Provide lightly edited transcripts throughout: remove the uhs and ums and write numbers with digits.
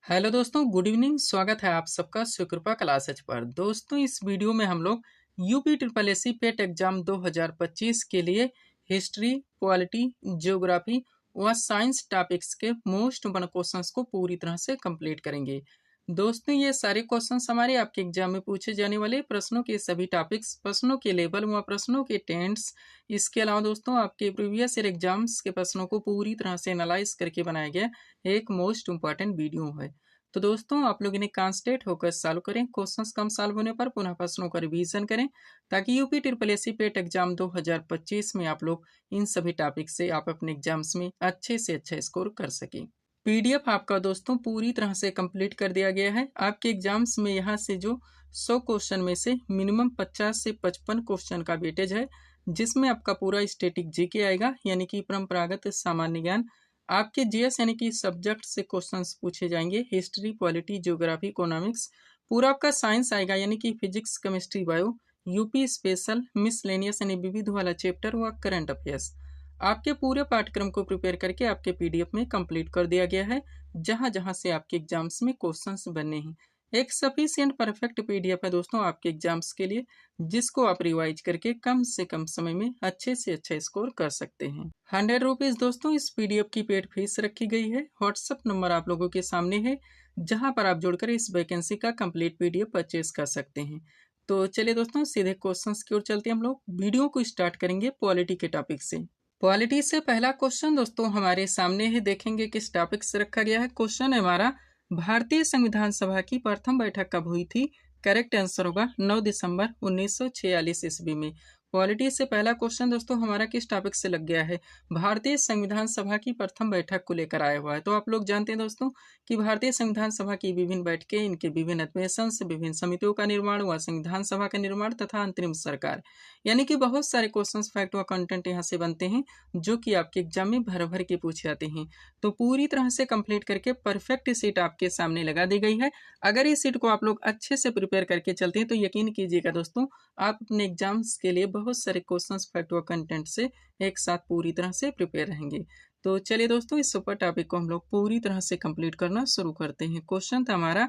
Hello दोस्तों, good evening. स्वागत है आप सबका सुकृपा क्लासेज पर। दोस्तों, इस वीडियो में हम लोग यूपी ट्रिपल एससी पेट एग्जाम 2025 के लिए हिस्ट्री, पॉलिटी, ज्योग्राफी व साइंस टॉपिक्स के मोस्ट वन क्वेश्चंस को पूरी तरह से कंप्लीट करेंगे। दोस्तों, ये सारे क्वेश्चंस हमारे आपके एग्जाम में पूछे जाने वाले प्रश्नों के सभी टॉपिक्स, प्रश्नों के लेवल व प्रश्नों के टेंस, इसके अलावा दोस्तों आपके प्रीवियस ईयर एग्जाम्स के प्रश्नों को पूरी तरह से एनालाइज करके बनाया गया एक मोस्ट इंपॉर्टेंट वीडियो है। तो दोस्तों, आप लोग इन्हें कॉन्सेंट्रेट होकर सॉल्व करें। क्वेश्चंस कम सॉल्व होने पर पुनः प्रश्नों का रिवीजन करें, ताकि यूपी ट्रिपल एससी पेट एग्जाम 2025 में आप लोग इन सभी टॉपिक से आप अपने एग्जाम्स में अच्छे से अच्छा स्कोर कर सकें। पीडीएफ आपका दोस्तों पूरी तरह से कंप्लीट कर दिया गया है। आपके एग्जाम्स में यहाँ से जो 100 क्वेश्चन में से मिनिमम 50 से 55 क्वेश्चन का वेटेज है, जिसमें आपका पूरा स्टैटिक जीके आएगा, यानी कि परंपरागत सामान्य ज्ञान। आपके जीएस यानी कि सब्जेक्ट से क्वेश्चंस पूछे जाएंगे, हिस्ट्री, पॉलिटी, ज्योग्राफी, इकोनॉमिक्स। पूरा आपका साइंस आएगा, यानी कि physics, chemistry, bio. UP special, miscellaneous यानी विविध वाला चैप्टर व करंट अफेयर्स। आपके पूरे पाठ्यक्रम को प्रिपेयर करके आपके पीडीएफ में कंप्लीट कर दिया गया है, जहां जहां से आपके एग्जाम्स में क्वेश्चंस बनने हैं। एक सफिशिएंट परफेक्ट पीडीएफ है दोस्तों आपके एग्जाम्स के लिए, जिसको आप रिवाइज करके कम से कम समय में अच्छे से अच्छा स्कोर कर सकते हैं। 100 रुपीज दोस्तों इस पीडीएफ की पेड फीस रखी गई है। व्हाट्सएप नंबर आप लोगों के सामने है, जहां पर आप जुड़कर इस वैकेंसी का कंप्लीट पीडीएफ परचेज कर सकते हैं। तो चलिए दोस्तों, सीधे क्वेश्चंस की ओर चलते हैं। हम लोग वीडियो को स्टार्ट करेंगे पॉलिटी के टॉपिक से। पॉलिटी से पहला क्वेश्चन दोस्तों हमारे सामने है, देखेंगे किस टॉपिक से रखा गया है। क्वेश्चन है हमारा, भारतीय संविधान सभा की प्रथम बैठक कब हुई थी? करेक्ट आंसर होगा 9 दिसंबर 1946 ईस्वी में। पॉलिटी से पहला क्वेश्चन दोस्तों हमारा किस टॉपिक से लग गया है? भारतीय संविधान सभा की प्रथम बैठक को लेकर आया हुआ है। तो आप लोग जानते हैं दोस्तों कि भारतीय संविधान सभा की विभिन्न बैठकें, इनके विभिन्न अधिवेशन, विभिन्न समितियों का निर्माण व संविधान सभा का निर्माण तथा अंतरिम सरकार, यानी कि बहुत सारे क्वेश्चन, फैक्ट व कंटेंट यहाँ से बनते हैं, जो कि आपके एग्जाम में भर भर के पूछे जाते हैं। तो पूरी तरह से कंप्लीट करके परफेक्ट सीट आपके सामने लगा दी गई है। अगर इस सीट को आप लोग अच्छे से प्रिपेयर करके चलते हैं, तो यकीन कीजिएगा दोस्तों, आप अपने एग्जाम्स के लिए बहुत सारे क्वेश्चन, फैक्ट व कंटेंट से एक साथ पूरी तरह से प्रिपेयर रहेंगे। तो चलिए दोस्तों, इस सुपर टॉपिक को हम लोग पूरी तरह से कंप्लीट करना शुरू करते हैं। क्वेश्चन था हमारा,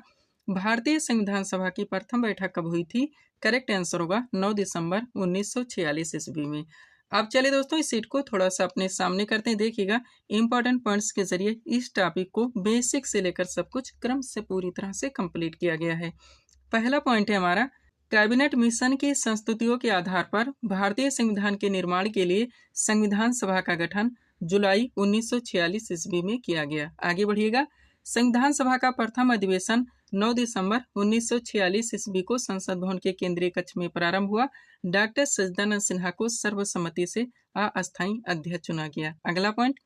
भारतीय संविधान सभा की प्रथम बैठक कब हुई थी? करेक्ट आंसर होगा 9 दिसंबर 1946 ईस्वी में। अब चलिए दोस्तों, इस सीट को थोड़ा सा अपने सामने करते हैं। देखिएगा, इंपॉर्टेंट पॉइंट्स के जरिए इस टॉपिक को बेसिक से लेकर सब कुछ क्रम से पूरी तरह से कंप्लीट किया गया है। पहला पॉइंट है हमारा, कैबिनेट मिशन की संस्तुतियों के आधार पर भारतीय संविधान के निर्माण के लिए संविधान सभा का गठन जुलाई 1946 ईस्वी में किया गया। आगे बढ़िएगा, संविधान सभा का प्रथम अधिवेशन 9 दिसंबर 1946 ईस्वी को संसद भवन के केंद्रीय कक्ष में प्रारंभ हुआ। डॉक्टर सच्चिदानंद सिन्हा को सर्वसम्मति से अस्थायी अध्यक्ष चुना गया। अगला पॉइंट,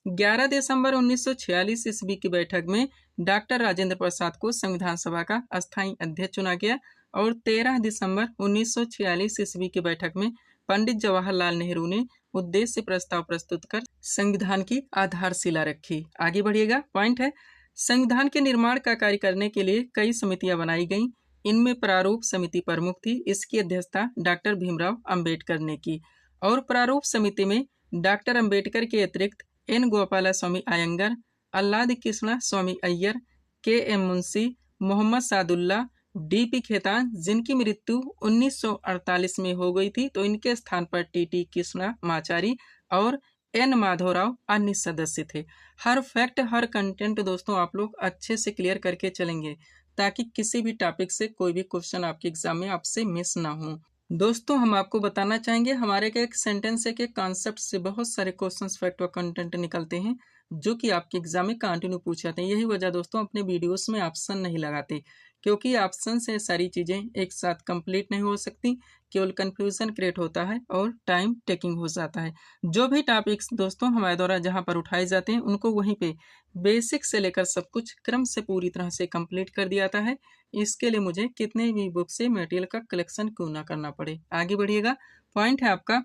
11 दिसंबर 1946 ईस्वी की बैठक में डॉक्टर राजेंद्र प्रसाद को संविधान सभा का अस्थायी अध्यक्ष चुना गया और 13 दिसंबर 1946 ईस्वी की बैठक में पंडित जवाहरलाल नेहरू ने उद्देश्य प्रस्ताव प्रस्तुत कर संविधान की आधारशिला रखी। आगे बढ़िएगा, पॉइंट है, संविधान के निर्माण का कार्य करने के लिए कई समितियां बनाई गईं। इनमें प्रारूप समिति प्रमुख थी। इसकी अध्यक्षता डॉक्टर भीमराव अंबेडकर ने की और प्रारूप समिति में डॉक्टर अंबेडकर के अतिरिक्त एन गोपाला स्वामी अयंगर, अल्लाद कृष्णा स्वामी अय्यर, के एम मुंशी, मोहम्मद सादुल्ला, डी.पी. खेतान, जिनकी मृत्यु 1948 में हो गई थी, तो इनके स्थान पर टी.टी. कृष्णमाचारी और एन माधवराव अन्य सदस्य थे। हर फैक्ट, हर कंटेंट दोस्तों आप लोग अच्छे से क्लियर करके चलेंगे, ताकि किसी भी टॉपिक से कोई भी क्वेश्चन आपके एग्जाम में आपसे मिस ना हो। दोस्तों, हम आपको बताना चाहेंगे, हमारे एक सेंटेंस एक कॉन्सेप्ट से बहुत सारे क्वेश्चंस, फैक्ट और कंटेंट निकलते हैं, जो कि आपके एग्जाम में कंटिन्यू पूछे जाते हैं। यही वजह दोस्तों अपने वीडियोस में ऑप्शन नहीं लगाते, क्योंकि ऑप्शन से सारी चीज़ें एक साथ कंप्लीट नहीं हो सकती, केवल कंफ्यूजन क्रिएट होता है और टाइम टेकिंग हो जाता है। जो भी टॉपिक्स दोस्तों हमारे द्वारा जहाँ पर उठाए जाते हैं, उनको वहीं पे बेसिक से लेकर सब कुछ क्रम से पूरी तरह से कंप्लीट कर दिया जाता है। इसके लिए मुझे कितने भी बुक से मटेरियल का कलेक्शन क्यों ना करना पड़े। आगे बढ़िएगा, पॉइंट है आपका,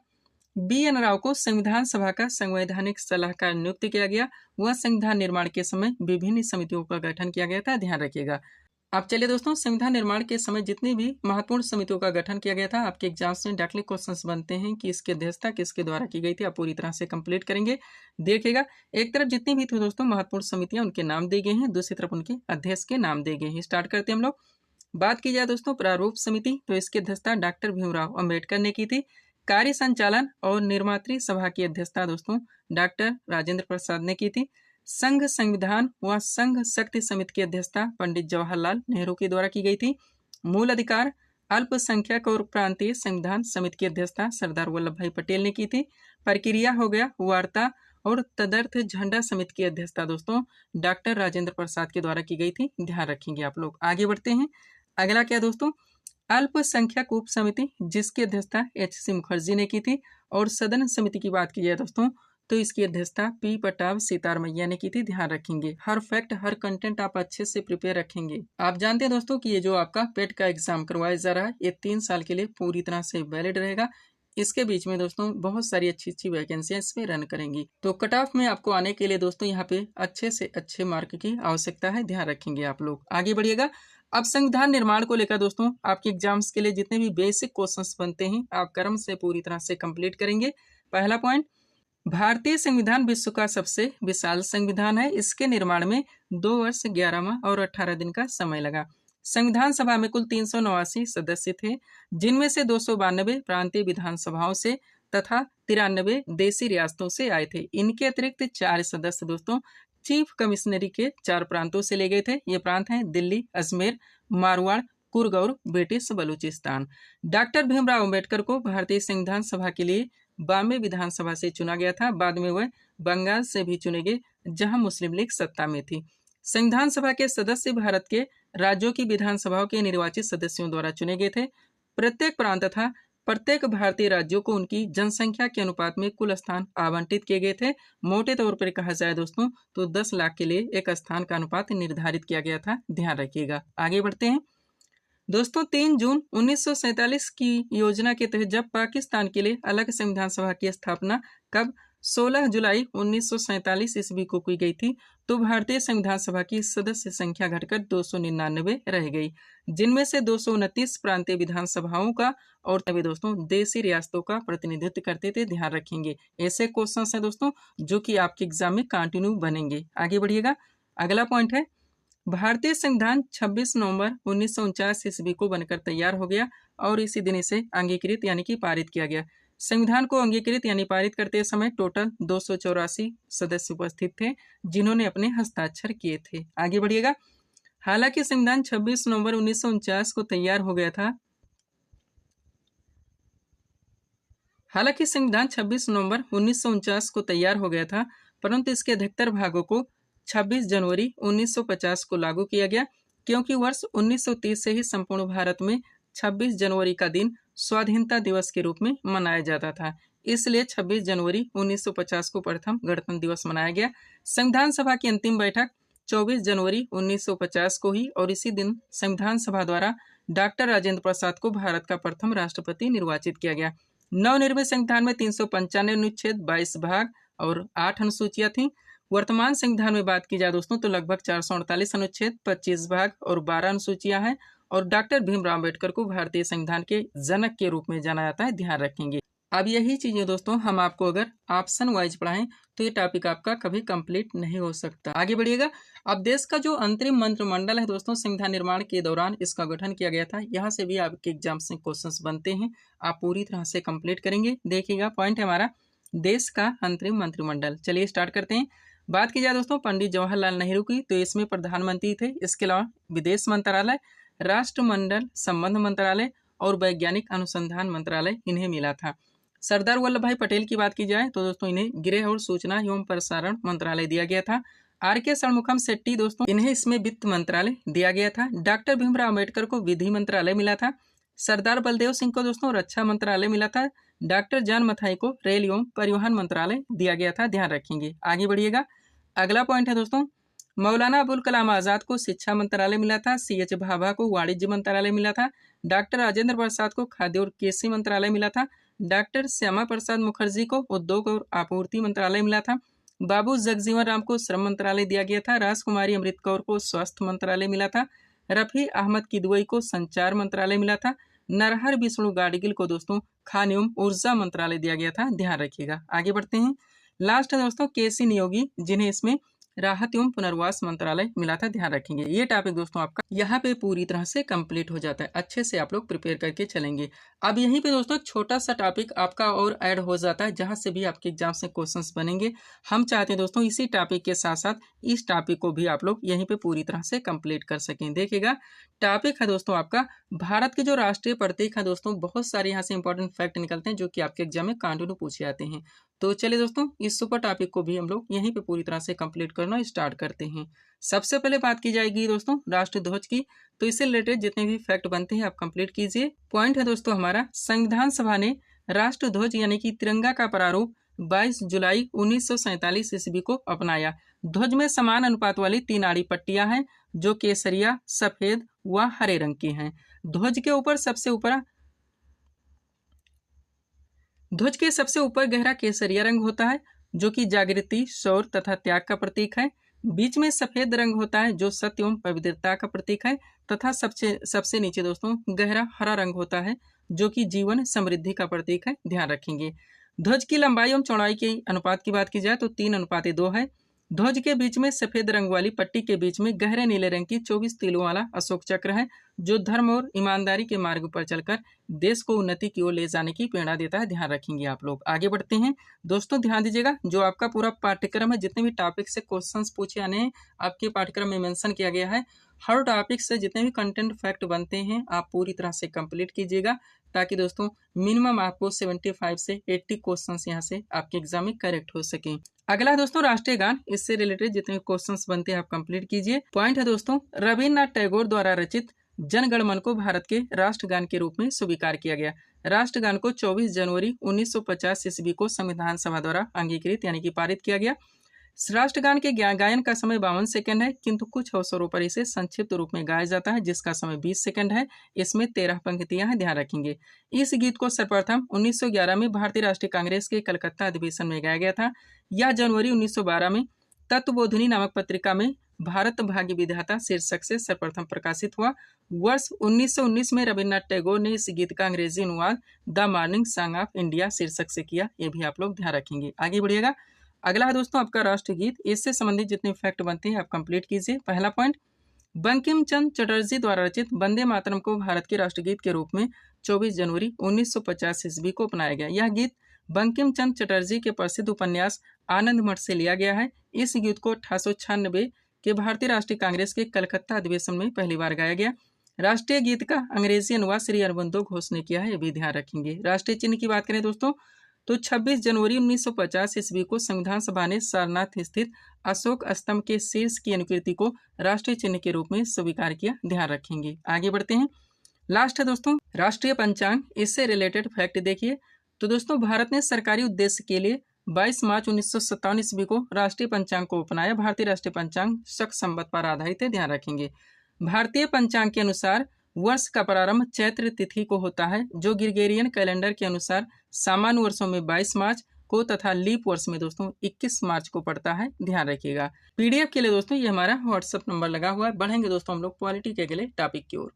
बी.एन. राव को संविधान सभा का संवैधानिक सलाहकार नियुक्त किया गया। वह संविधान निर्माण के समय विभिन्न समितियों का गठन किया गया था। ध्यान रखिएगा, अब चलिए दोस्तों, संविधान निर्माण के समय जितनी भी महत्वपूर्ण समितियों का गठन किया गया था, आपके एग्जाम्स में डायरेक्टली क्वेश्चंस बनते हैं कि इसकी अध्यक्षता किसके द्वारा की गई थी। आप पूरी तरह से कंप्लीट करेंगे। देखिएगा, एक तरफ जितनी भी थी दोस्तों महत्वपूर्ण समितियां, उनके नाम दिए गए हैं, दूसरी तरफ उनके अध्यक्ष के नाम दिए गए हैं। स्टार्ट करते हैं हम लोग। बात की जाए दोस्तों प्रारूप समिति, तो इसकी अध्यक्षता डॉक्टर भीमराव अंबेडकर ने की थी। कार्य संचालन और निर्मात्री सभा की अध्यक्षता दोस्तों डॉक्टर राजेंद्र प्रसाद ने की थी। संघ संविधान व संघ शक्ति समिति की अध्यक्षता पंडित जवाहरलाल नेहरू के द्वारा की गई थी। मूल अधिकार अल्पसंख्यक और प्रांतीय संविधान समिति की अध्यक्षता सरदार वल्लभ भाई पटेल ने की थी। प्रक्रिया हो गया वार्ता और तदर्थ झंडा समिति की अध्यक्षता दोस्तों डॉक्टर राजेंद्र प्रसाद के द्वारा की गई थी। ध्यान रखेंगे आप लोग। आगे बढ़ते हैं। अगला क्या दोस्तों, अल्पसंख्यक उप समिति, जिसकी अध्यक्षता HC मुखर्जी ने की थी। और सदन समिति की बात की जाए दोस्तों, तो इसकी अध्यक्षता P पटाव सीतारमैया ने की थी। ध्यान रखेंगे, हर फैक्ट हर कंटेंट आप अच्छे से प्रिपेयर रखेंगे। आप जानते हैं दोस्तों कि ये जो आपका पेट का एग्जाम करवाया जा रहा है, ये 3 साल के लिए पूरी तरह से वैलिड रहेगा। इसके बीच में दोस्तों बहुत सारी अच्छी अच्छी वैकेंसियां इसमें रन करेंगी। तो कट ऑफ में आपको आने के लिए दोस्तों यहाँ पे अच्छे से अच्छे मार्क की आवश्यकता है। ध्यान रखेंगे आप लोग। आगे बढ़िएगा। अब संविधान निर्माण को लेकर दोस्तों आपके एग्जाम्स के लिए जितने भी बेसिक क्वेश्चंस बनते हैं, आप क्रम से पूरी तरह से कंप्लीट करेंगे। पहला पॉइंट, भारतीय संविधान विश्व का सबसे विशाल संविधान है। इसके निर्माण में 2 वर्ष 11 माह और 18 दिन का समय लगा। संविधान सभा में कुल 389 सदस्य थे, जिनमें से 292 प्रांतीय विधानसभाओं से तथा 93 देशी रियासतों से आए थे। इनके अतिरिक्त 4 सदस्य दोस्तों चीफ कमिश्नरी के 4 प्रांतों से ले गए थे। ये प्रांत हैं दिल्ली, अजमेर, मारवाड़, कुर्ग और ब्रिटिश बलूचिस्तान। डॉक्टर भीमराव अंबेडकर को भारतीय संविधान सभा के लिए बॉम्बे विधानसभा से चुना गया था। बाद में वह बंगाल से भी चुने गए, जहां मुस्लिम लीग सत्ता में थी। संविधान सभा के सदस्य भारत के राज्यों की विधानसभाओं के निर्वाचित सदस्यों द्वारा चुने गए थे। प्रत्येक प्रांत तथा प्रत्येक भारतीय राज्यों को उनकी जनसंख्या के अनुपात में कुल स्थान आवंटित किए गए थे। मोटे तौर पर कहा जाए दोस्तों तो 10 लाख के लिए एक स्थान का अनुपात निर्धारित किया गया था। ध्यान रखिएगा। आगे बढ़ते हैं दोस्तों। 3 जून 1947 की योजना के तहत जब पाकिस्तान के लिए अलग संविधान सभा की स्थापना कब 16 जुलाई 1947 ईस्वी को की गई थी, तो भारतीय संविधान सभा की सदस्य संख्या घटकर 299 रह गई, जिनमें से 229 प्रांतीय विधानसभाओं का और तभी दोस्तों देशी रियासतों का प्रतिनिधित्व करते थे। ध्यान रखेंगे, ऐसे क्वेश्चन हैं दोस्तों जो कि आपके एग्जाम में कंटिन्यू बनेंगे। आगे बढ़िएगा। अगला पॉइंट है, भारतीय संविधान 26 नवंबर 1949 ईस्वी को बनकर तैयार हो गया और इसी दिन इसे अंगीकृत यानी कि पारित किया गया। संविधान को अंगीकृत यानी पारित करते समय टोटल 284 सदस्य उपस्थित थे, जिन्होंने अपने हस्ताक्षर किए थे। आगे बढ़िएगा। हालांकि संविधान 26 नवंबर 1949 को तैयार हो गया था हालांकि संविधान 26 नवंबर 1949 को तैयार हो गया था, परंतु इसके अधिकतर भागों को 26 जनवरी 1950 को लागू किया गया, क्योंकि वर्ष 1930 से ही संपूर्ण भारत में 26 जनवरी का दिन स्वाधीनता दिवस के रूप में मनाया जाता था। इसलिए 26 जनवरी 1950 को प्रथम गणतंत्र दिवस मनाया गया। संविधान सभा की अंतिम बैठक 24 जनवरी 1950 को हुई और इसी दिन संविधान सभा द्वारा डॉक्टर राजेंद्र प्रसाद को भारत का प्रथम राष्ट्रपति निर्वाचित किया गया। नवनिर्मित संविधान में 395 अनुच्छेद, 22 भाग और 8 अनुसूचियां थीं। वर्तमान संविधान में बात की जाए दोस्तों तो लगभग 448 अनुच्छेद, 25 भाग और 12 अनुसूचियां हैं और डॉक्टर भीमराव अंबेडकर को भारतीय संविधान के जनक के रूप में जाना जाता है। ध्यान रखेंगे। अब यही चीजें दोस्तों हम आपको अगर ऑप्शन वाइज पढ़ाएं तो ये टॉपिक आपका कभी कंप्लीट नहीं हो सकता। आगे बढ़िएगा। अब देश का जो अंतरिम मंत्रिमंडल है दोस्तों, संविधान निर्माण के दौरान इसका गठन किया गया था। यहाँ से भी आपके एग्जाम से क्वेश्चंस बनते हैं, आप पूरी तरह से कंप्लीट करेंगे। देखिएगा, पॉइंट है हमारा देश का अंतरिम मंत्रिमंडल। चलिए स्टार्ट करते हैं। बात की जाए दोस्तों पंडित जवाहरलाल नेहरू की, तो इसमें प्रधानमंत्री थे। इसके अलावा विदेश मंत्रालय, राष्ट्रमंडल संबंध मंत्रालय और वैज्ञानिक अनुसंधान मंत्रालय इन्हें मिला था। सरदार वल्लभ भाई पटेल की बात की जाए तो दोस्तों इन्हें गृह और सूचना एवं प्रसारण मंत्रालय दिया गया था। RK षणमुखम शेट्टी दोस्तों इन्हें इसमें वित्त मंत्रालय दिया गया था। डॉक्टर भीमराव अंबेडकर को विधि मंत्रालय मिला था। सरदार बलदेव सिंह को दोस्तों रक्षा मंत्रालय मिला था। डॉक्टर जॉन मथाई को रेल एवं परिवहन मंत्रालय दिया गया था। ध्यान रखेंगे। आगे बढ़िएगा। अगला पॉइंट है दोस्तों, मौलाना अबुल कलाम आजाद को शिक्षा मंत्रालय मिला था। CH भाभा को वाणिज्य मंत्रालय मिला था। डॉक्टर राजेंद्र प्रसाद को खाद्य और कृषि मंत्रालय मिला था। डॉक्टर श्यामा प्रसाद मुखर्जी को उद्योग और आपूर्ति मंत्रालय मिला था। बाबू जगजीवन राम को श्रम मंत्रालय दिया गया था। राजकुमारी अमृत कौर को स्वास्थ्य मंत्रालय मिला था। रफ़ी अहमद किदवई को संचार मंत्रालय मिला था। नरहर विष्णु गाडगिल को दोस्तों खान एवं ऊर्जा मंत्रालय दिया गया था, ध्यान रखिएगा। आगे बढ़ते हैं। लास्ट है दोस्तों केसी नियोगी, जिन्हें इसमें राहत एवं पुनर्वास मंत्रालय मिला था, ध्यान रखेंगे। ये टॉपिक दोस्तों आपका यहाँ पे पूरी तरह से कंप्लीट हो जाता है, अच्छे से आप लोग प्रिपेयर करके चलेंगे। अब यहीं पे दोस्तों छोटा सा टॉपिक आपका और ऐड हो जाता है, जहाँ से भी आपके एग्जाम से क्वेश्चंस बनेंगे। हम चाहते हैं दोस्तों इसी टॉपिक के साथ साथ इस टॉपिक को भी आप लोग यहीं पे पूरी तरह से कंप्लीट कर सकें। देखिएगा, टॉपिक है दोस्तों आपका भारत के जो राष्ट्रीय प्रतीक है दोस्तों, बहुत सारे यहाँ से इंपॉर्टेंट फैक्ट निकलते हैं जो कि आपके एग्जाम में कंटिन्यू पूछे जाते हैं। तो चलिए दोस्तों, इस सुपर टॉपिक को भी हम लोग यहीं पे पूरी तरह से कंप्लीट करना स्टार्ट करते हैं। सबसे पहले बात की जाएगी दोस्तों राष्ट्र ध्वज की, तो इससे रिलेटेड जितने भी फैक्ट बनते हैं आप कंप्लीट कीजिए। पॉइंट है दोस्तों हमारा, संविधान सभा ने राष्ट्र ध्वज यानी कि तिरंगा का प्रारूप 22 जुलाई 1947 ईस्वी को अपनाया। ध्वज में समान अनुपात वाली 3 आड़ी पट्टियां हैं जो केसरिया, सफेद व हरे रंग की हैं। ध्वज के सबसे ऊपर गहरा केसरिया रंग होता है जो कि जागृति, शौर्य तथा त्याग का प्रतीक है। बीच में सफेद रंग होता है जो सत्य एवं पवित्रता का प्रतीक है, तथा सबसे नीचे दोस्तों गहरा हरा रंग होता है जो कि जीवन समृद्धि का प्रतीक है, ध्यान रखेंगे। ध्वज की लंबाई एवं चौड़ाई के अनुपात की बात की जाए तो 3:2 है। ध्वज के बीच में सफेद रंग वाली पट्टी के बीच में गहरे नीले रंग की 24 तीलों वाला अशोक चक्र है जो धर्म और ईमानदारी के मार्ग पर चलकर देश को उन्नति की ओर ले जाने की प्रेरणा देता है, ध्यान रखेंगे आप लोग। आगे बढ़ते हैं दोस्तों, ध्यान दीजिएगा, जो आपका पूरा पाठ्यक्रम है, जितने भी टॉपिक से क्वेश्चंस पूछे आने हैं आपके पाठ्यक्रम में मेंशन किया गया है। हर टॉपिक से जितने भी कंटेंट फैक्ट बनते हैं आप पूरी तरह से कंप्लीट कीजिएगा, ताकि दोस्तों मिनिमम आपको 75 से 80 क्वेश्चंस यहाँ से आपके एग्जाम में करेक्ट हो सके। अगला दोस्तों राष्ट्रीय गान, इससे रिलेटेड जितने क्वेश्चंस बनते हैं आप कंप्लीट कीजिए। पॉइंट है दोस्तों, रविन्द्रनाथ टैगोर द्वारा रचित जन गण मन को भारत के राष्ट्रगान के रूप में स्वीकार किया गया। राष्ट्रगान को 24 जनवरी 1950 ईस्वी को संविधान सभा द्वारा अंगीकृत यानी कि पारित किया गया। राष्ट्रगान के गायन का समय 52 सेकंड है, किंतु कुछ अवसरों पर इसे संक्षिप्त रूप में गाया जाता है जिसका समय 20 सेकंड है। इसमें 13 पंक्तियां हैं, ध्यान रखेंगे। इस गीत को सर्वप्रथम 1911 में भारतीय राष्ट्रीय कांग्रेस के कलकत्ता अधिवेशन में गाया गया था। यह जनवरी 1912 में तत्वबोधिनी नामक पत्रिका में भारत भाग्य विधाता शीर्षक से सर्वप्रथम प्रकाशित हुआ। वर्ष 1919 में रविन्द्रनाथ टैगोर ने इस गीत का अंग्रेजी अनुवाद the morning song of India शीर्षक से किया, ये भी आप लोग ध्यान रखेंगे। आगे बढ़िएगा, अगला है दोस्तों आपका राष्ट्रगीत, इससे संबंधित जितने फैक्ट बनते हैं आप कंप्लीट कीजिए। पहला पॉइंट, बंकिम चंद्र चटर्जी द्वारा रचित वंदे मातरम को भारत के राष्ट्रगीत के रूप में 24 जनवरी 1950 ईस्वी को अपनाया गया। यह गीत बंकिम चंद्र चटर्जी के प्रसिद्ध उपन्यास आनंद मठ से लिया गया है। इस गीत को 1896 के भारतीय राष्ट्रीय कांग्रेस के कलकत्ता अधिवेशन में पहली बार गाया गया। राष्ट्रीय गीत का अंग्रेजी अनुवाद श्री अरबिंदो घोष ने किया है, ये भी ध्यान रखेंगे। राष्ट्रीय चिन्ह की बात करें दोस्तों तो 26 जनवरी 1950 ईस्वी को संविधान सभा ने सारनाथ स्थित अशोक स्तंभ के शीर्ष की अनुकृति को राष्ट्रीय चिन्ह के रूप में स्वीकार किया, ध्यान रखेंगे। आगे बढ़ते हैं, लास्ट है दोस्तों राष्ट्रीय पंचांग, इससे रिलेटेड फैक्ट देखिए। तो दोस्तों भारत ने सरकारी उद्देश्य के लिए 22 मार्च 1957 ईस्वी को राष्ट्रीय पंचांग को अपनाया। भारतीय राष्ट्रीय पंचांग शक संवत पर आधारित है, ध्यान रखेंगे। भारतीय पंचांग के अनुसार वर्ष का प्रारंभ चैत्र तिथि को होता है जो ग्रिगोरियन कैलेंडर के अनुसार सामान्य वर्षों में 22 मार्च को तथा लीप वर्ष में दोस्तों 21 मार्च को पड़ता है, ध्यान रखिएगा। पीडीएफ के लिए दोस्तों ये हमारा व्हाट्सएप नंबर लगा हुआ है। बढ़ेंगे दोस्तों हम लोग पॉलिटी के अगले टॉपिक की ओर।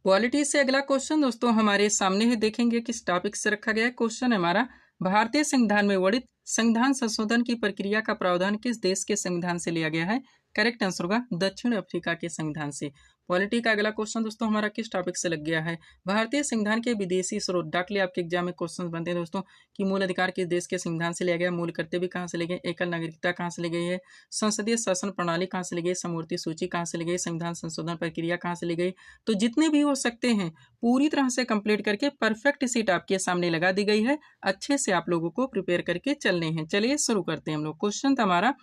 पॉलिटी से अगला क्वेश्चन दोस्तों हमारे सामने है, देखेंगे किस टॉपिक से रखा गया है। क्वेश्चन है हमारा, भारतीय संविधान में वर्णित संविधान संशोधन की प्रक्रिया का प्रावधान किस देश के संविधान से लिया गया है? करेक्ट आंसर होगा दक्षिण अफ्रीका के संविधान से। पॉलिटी का अगला क्वेश्चन दोस्तों हमारा किस टॉपिक से लग गया है? भारतीय संविधान के विदेशी स्रोत। डाकले आपके एग्जाम में क्वेश्चन बनते हैं दोस्तों कि मूल अधिकार किस देश के संविधान से लिया गया, मूल कर्तव्य कहाँ से ले गए, एकल नागरिकता कहाँ से ली गई है, संसदीय शासन प्रणाली कहाँ से ली गई, समवर्ती सूची कहाँ से ली गई, संविधान संशोधन प्रक्रिया कहाँ से ली गई। तो जितने भी हो सकते हैं पूरी तरह से कंप्लीट करके परफेक्ट सीट आपके सामने लगा दी गई है। अच्छे से आप लोगों को प्रिपेयर करके चलने हैं। चलिए शुरू करते हैं हम लोग। क्वेश्चन था हमारा,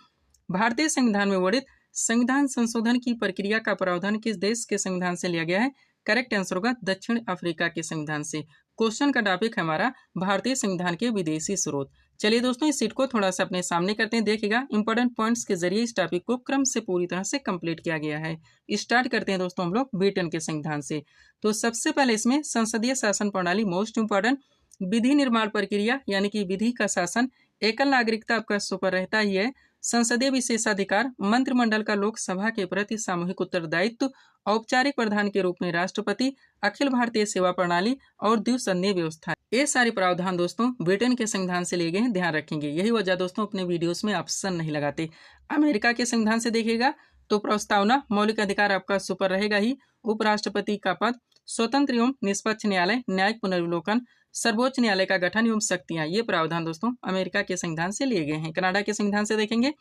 भारतीय संविधान में वर्णित संविधान संशोधन की प्रक्रिया का प्रावधान किस देश के संविधान से लिया गया है? करेक्ट आंसर होगा दक्षिण अफ्रीका के संविधान से। क्वेश्चन का टॉपिक है हमारा भारतीय संविधान के विदेशी स्रोत। चलिए दोस्तों इस सीट को थोड़ा सा अपने सामने करते हैं, देखिएगा इंपॉर्टेंट पॉइंट्स के जरिए इस टॉपिक को क्रम से पूरी तरह से कंप्लीट किया गया है। स्टार्ट करते हैं दोस्तों हम लोग ब्रिटेन के संविधान से। तो सबसे पहले इसमें संसदीय शासन प्रणाली मोस्ट इंपॉर्टेंट, विधि निर्माण प्रक्रिया यानी कि विधि का शासन, एकल नागरिकता आपका सुपर रहता ही है, संसदीय विशेषाधिकार, मंत्रिमंडल का लोकसभा के प्रति सामूहिक उत्तरदायित्व, औपचारिक प्रधान के रूप में राष्ट्रपति, अखिल भारतीय सेवा प्रणाली और द्विसंधीय व्यवस्था। ये सारे प्रावधान दोस्तों ब्रिटेन के संविधान से लिए गए हैं, ध्यान रखेंगे। यही वजह दोस्तों अपने वीडियोस में ऑप्शन नहीं लगाते। अमेरिका के संविधान से देखिएगा तो प्रस्तावना, मौलिक अधिकार आपका सुपर रहेगा ही, उपराष्ट्रपति का पद, स्वतंत्र एवं निष्पक्ष न्यायालय, न्यायिक पुनर्विलोकन, सर्वोच्च न्यायालय का गठन एवं शक्तियां, ये प्रावधान दोस्तों अमेरिका के संविधान से लिए गए हैं। कनाडा के संविधान से देखेंगे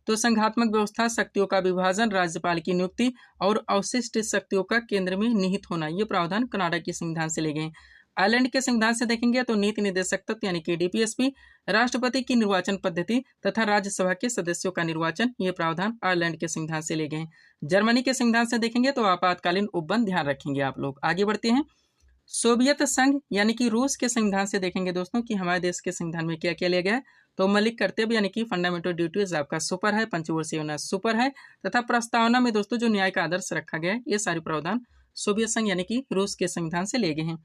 तो संघात्मक व्यवस्था, शक्तियों का विभाजन, राज्यपाल की नियुक्ति और अवशिष्ट शक्तियों का केंद्र में निहित होना, ये प्रावधान कनाडा के संविधान से लिए गए हैं। आयरलैंड के संविधान से देखेंगे तो नीति निदेशक तत्व यानी कि डीपीएसपी, राष्ट्रपति की निर्वाचन पद्धति तथा राज्यसभा के सदस्यों का निर्वाचन, ये प्रावधान आयरलैंड के संविधान से लिए गए हैं। जर्मनी के संविधान से देखेंगे तो आपातकालीन उपबंध, ध्यान रखेंगे आप लोग। आगे बढ़ते हैं। सोवियत संघ यानी कि रूस के संविधान से देखेंगे दोस्तों कि हमारे देश के संविधान में क्या क्या लिया गया है। तो मौलिक कर्तव्य यानी कि फंडामेंटल ड्यूटीज आपका सुपर है, पंचवर्षीय योजना सुपर है, तथा प्रस्तावना में दोस्तों जो न्याय का आदर्श रखा गया है, ये सारे प्रावधान सोवियत संघ यानी कि रूस के संविधान से लिए गए हैं।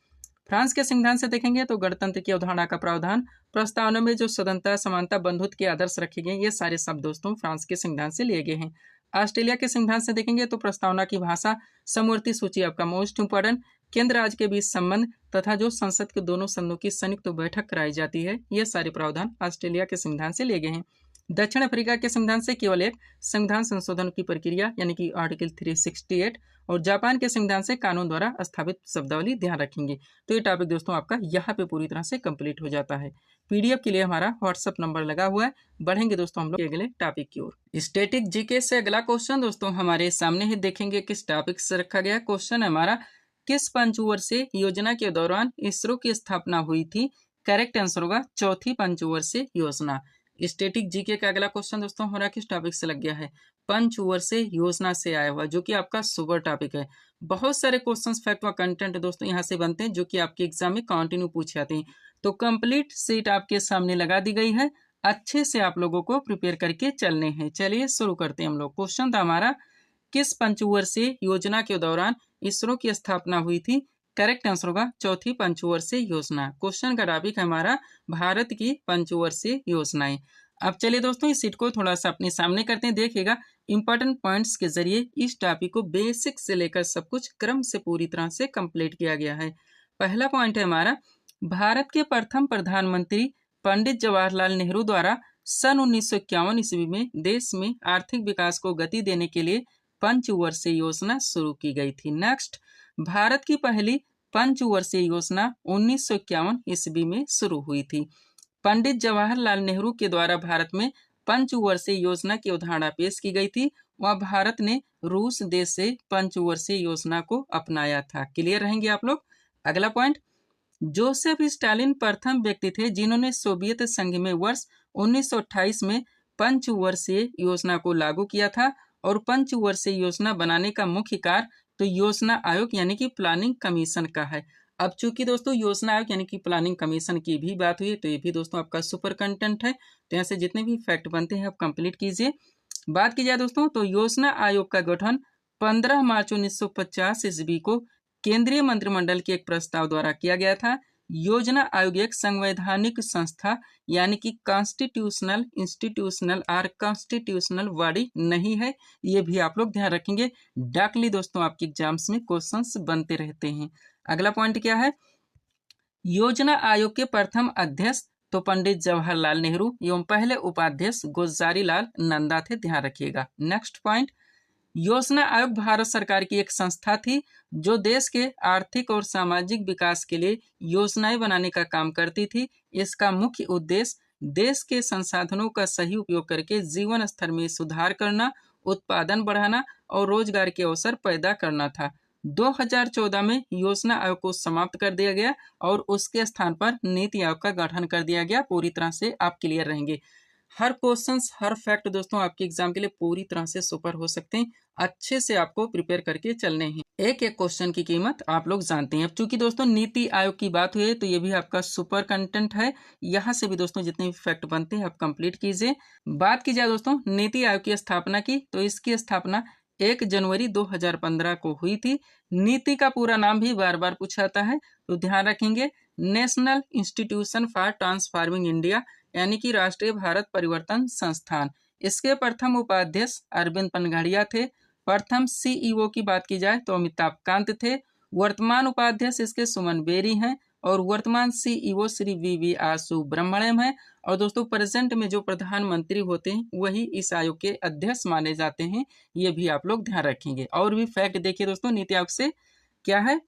फ्रांस के संविधान से देखेंगे तो गणतंत्र की अवधारणा का प्रावधान, प्रस्तावना में जो सदनता, समानता, बंधुत्व के आदर्श रखे गए, ये सारे शब्द दोस्तों फ्रांस के संविधान से लिए गए हैं। ऑस्ट्रेलिया के संविधान से देखेंगे तो प्रस्तावना की भाषा, समवर्ती सूची आपका मोस्ट इंपॉर्टेंट, केंद्र राज्य के बीच संबंध तथा जो संसद के दोनों सदनों की संयुक्त बैठक कराई जाती है, ये सारे प्रावधान ऑस्ट्रेलिया के संविधान से लिए गए हैं। दक्षिण अफ्रीका के संविधान से केवल एक संविधान संशोधन की प्रक्रिया यानी कि आर्टिकल 368, और जापान के संविधान से कानून द्वारा स्थापित शब्दावली, ध्यान रखेंगे। तो ये टॉपिक दोस्तों आपका यहाँ पे पूरी तरह से कंप्लीट हो जाता है। पीडीएफ के लिए हमारा व्हाट्सएप नंबर लगा हुआ है। बढ़ेंगे दोस्तों हम लोग अगले टॉपिक की ओर। स्टैटिक जीके से अगला क्वेश्चन दोस्तों हमारे सामने ही देखेंगे किस टॉपिक से रखा गया। क्वेश्चन है हमारा, किस पंचवर्षीय योजना के दौरान इसरो की स्थापना हुई थी? करेक्ट आंसर होगा चौथी पंचवर्षीय योजना। स्टैटिक जीके का अगला क्वेश्चन दोस्तों हमारा किस टॉपिक से लग गया है? पंचवर्षीय योजना से आया हुआ, जो कि आपका सुपर टॉपिक है। बहुत सारे क्वेश्चंस, फैक्ट व कंटेंट दोस्तों यहाँ से बनते हैं, जो कि आपके एग्जाम में कंटिन्यू पूछे जाते हैं। तो कंप्लीट सीट आपके सामने लगा दी गई है, अच्छे से आप लोगों को प्रिपेयर करके चलने हैं। चलिए शुरू करते हैं हम लोग। क्वेश्चन था हमारा, किस पंचवर्षीय योजना के दौरान इसरो की स्थापना हुई थी? करेक्ट आंसर होगा चौथी पंचवर्षीय योजना। क्वेश्चन का टॉपिक है हमारा भारत की पंचवर्षीय योजनाएं। अब चलिए दोस्तों इस सीट को थोड़ा सा अपने सामने करते हैं। देखिएगा इंपॉर्टेंट पॉइंट्स के जरिए इस टॉपिक को बेसिक से लेकर सब कुछ क्रम से पूरी तरह से कंप्लीट किया गया है। पहला पॉइंट है हमारा, भारत के प्रथम प्रधानमंत्री पंडित जवाहरलाल नेहरू द्वारा सन 1951 ईस्वी में देश में आर्थिक विकास को गति देने के लिए पंचवर्षीय योजना शुरू की गई थी। नेक्स्ट, भारत की पहली पंचवर्षीय योजना 1951 ईस्वी में शुरू हुई थी। पंडित जवाहरलाल नेहरू के द्वारा भारत में पंचवर्षीय योजना की अवधारणा पेश की गई थी। वह भारत ने रूस देश से पंचवर्षीय योजना को अपनाया था। क्लियर रहेंगे आप लोग। अगला पॉइंट, जोसेफ स्टालिन प्रथम व्यक्ति थे जिन्होंने सोवियत संघ में वर्ष 1928 में पंचवर्षीय योजना को लागू किया था, और पंचवर्षीय योजना बनाने का मुख्य कार्य तो योजना आयोग यानी कि प्लानिंग कमीशन का है। अब चूंकि दोस्तों योजना आयोग यानी कि प्लानिंग कमीशन की भी बात हुई है, तो ये भी दोस्तों आपका सुपर कंटेंट है। तो यहाँ से जितने भी फैक्ट बनते हैं आप कंप्लीट कीजिए। बात की जाए दोस्तों तो योजना आयोग का गठन 15 मार्च 1950 ईस्वी को केंद्रीय मंत्रिमंडल के एक प्रस्ताव द्वारा किया गया था। योजना आयोग एक संवैधानिक संस्था यानी कि कॉन्स्टिट्यूशनल इंस्टीट्यूशनल और कॉन्स्टिट्यूशनल बॉडी नहीं है। ये भी आप लोग ध्यान रखेंगे। डाकली दोस्तों आपके एग्जाम्स में क्वेश्चंस बनते रहते हैं। अगला पॉइंट क्या है, योजना आयोग के प्रथम अध्यक्ष तो पंडित जवाहरलाल नेहरू एवं पहले उपाध्यक्ष गुलजारी लाल नंदा थे। ध्यान रखिएगा। नेक्स्ट पॉइंट, योजना आयोग भारत सरकार की एक संस्था थी जो देश के आर्थिक और सामाजिक विकास के लिए योजनाएं बनाने का काम करती थी। इसका मुख्य उद्देश्य देश के संसाधनों का सही उपयोग करके जीवन स्तर में सुधार करना, उत्पादन बढ़ाना और रोजगार के अवसर पैदा करना था। 2014 में योजना आयोग को समाप्त कर दिया गया और उसके स्थान पर नीति आयोग का गठन कर दिया गया। पूरी तरह से आप क्लियर रहेंगे। हर क्वेश्चंस, हर फैक्ट दोस्तों आपके एग्जाम के लिए पूरी तरह से सुपर हो सकते हैं। अच्छे से आपको प्रिपेयर करके चलने हैं। एक एक क्वेश्चन की कीमत आप लोग जानते हैं। अब चूंकि दोस्तों नीति आयोग की बात हुई है तो ये भी आपका सुपर कंटेंट है। यहाँ से भी दोस्तों जितने भी फैक्ट बनते हैं आप कंप्लीट कीजिए। बात की जाए दोस्तों नीति आयोग की स्थापना की, तो इसकी स्थापना 1 जनवरी 2015 को हुई थी। नीति का पूरा नाम भी बार बार पूछा जाता है, तो ध्यान रखेंगे, national institution for transforming India यानी कि राष्ट्रीय भारत परिवर्तन संस्थान। इसके प्रथम उपाध्यक्ष अरविंद पनघड़िया थे। प्रथम सीईओ की बात की जाए तो अमिताभ कांत थे। वर्तमान उपाध्यक्ष इसके सुमन बेरी हैं और वर्तमान सीईओ श्री वी.वी.आर. सुब्रमण्यम है। और दोस्तों प्रेजेंट में जो प्रधानमंत्री होते हैं वही इस आयोग के अध्यक्ष माने जाते हैं, ये भी आप लोग ध्यान रखेंगे। और भी फैक्ट देखिए दोस्तों नीति आयोग से क्या है।